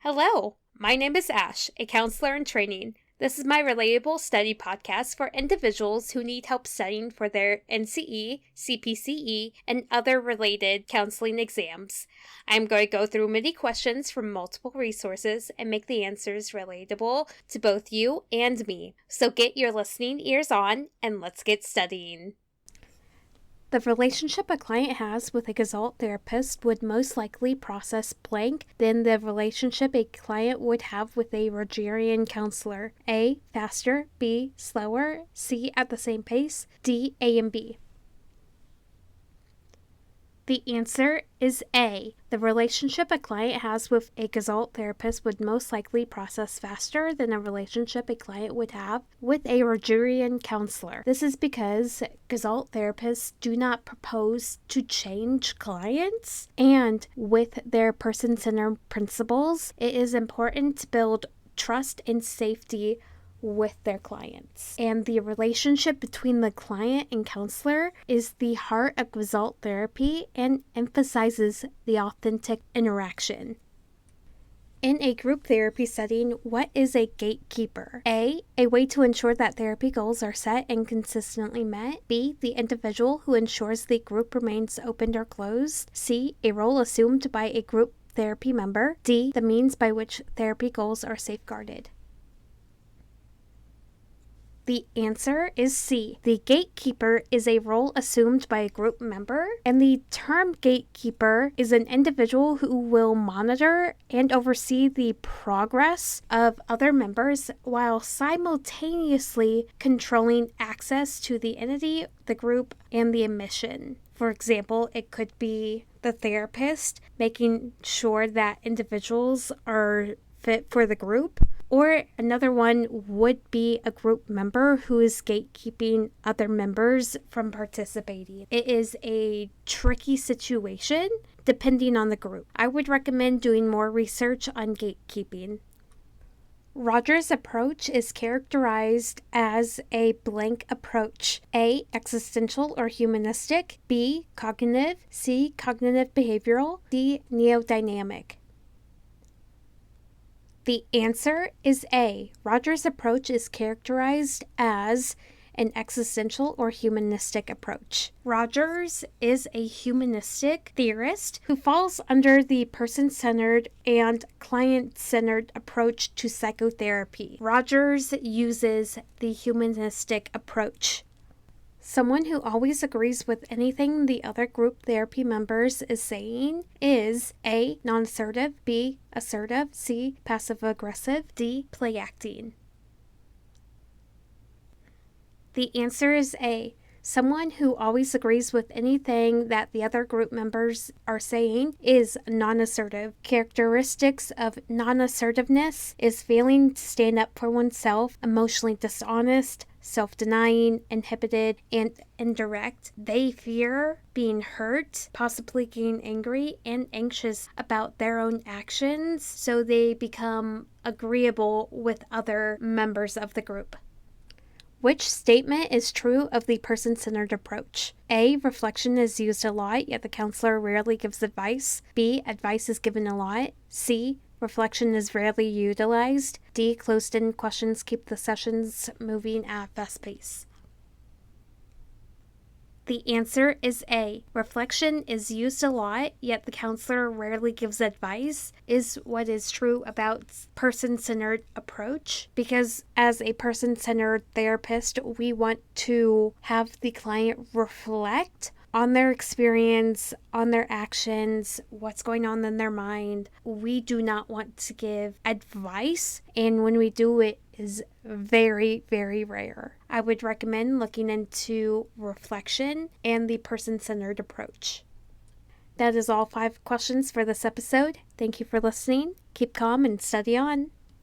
Hello, my name is Ash, a counselor in training. This is my Relatable study podcast for individuals who need help studying for their NCE, CPCE, and other related counseling exams. I'm going to go through many questions from multiple resources and make the answers relatable to both you and me. So get your listening ears on and let's get studying. The relationship a client has with a Gestalt therapist would most likely process blank than the relationship a client would have with a Rogerian counselor. A, faster, B, slower, C, at the same pace, D, A and B. The answer is A. The relationship a client has with a Gestalt therapist would most likely process faster than a relationship a client would have with a Rogerian counselor. This is because Gestalt therapists do not propose to change clients, and with their person-centered principles, it is important to build trust and safety with their clients. And the relationship between the client and counselor is the heart of Gestalt therapy and emphasizes the authentic interaction. In a group therapy setting, what is a gatekeeper? A way to ensure that therapy goals are set and consistently met. B, the individual who ensures the group remains open or closed. C, a role assumed by a group therapy member. D, the means by which therapy goals are safeguarded. The answer is C. The gatekeeper is a role assumed by a group member, and the term gatekeeper is an individual who will monitor and oversee the progress of other members while simultaneously controlling access to the entity, the group, and the admission. For example, it could be the therapist making sure that individuals are fit for the group. Or another one would be a group member who is gatekeeping other members from participating. It is a tricky situation depending on the group. I would recommend doing more research on gatekeeping. Rogers' approach is characterized as a blank approach. A, existential or humanistic. B, cognitive. C, cognitive behavioral. D, neodynamic. The answer is A. Rogers' approach is characterized as an existential or humanistic approach. Rogers is a humanistic theorist who falls under the person-centered and client-centered approach to psychotherapy. Rogers uses the humanistic approach. Someone who always agrees with anything the other group therapy members is saying is A, non-assertive, B, assertive, C, passive-aggressive, D, play-acting. The answer is A. Someone who always agrees with anything that the other group members are saying is non-assertive. Characteristics of non-assertiveness is failing to stand up for oneself, emotionally dishonest, self-denying, inhibited, and indirect. They fear being hurt, possibly getting angry and anxious about their own actions, so they become agreeable with other members of the group. Which statement is true of the person-centered approach? A, reflection is used a lot, yet the counselor rarely gives advice. B, advice is given a lot. C, reflection is rarely utilized. D, closed-end questions keep the sessions moving at a fast pace. The answer is A. Reflection is used a lot, yet the counselor rarely gives advice, is what is true about person-centered approach. Because as a person-centered therapist, we want to have the client reflect on their experience, on their actions, what's going on in their mind. We do not want to give advice, and when we do, it is very, very rare. I would recommend looking into reflection and the person-centered approach. That is all 5 questions for this episode. Thank you for listening. Keep calm and study on.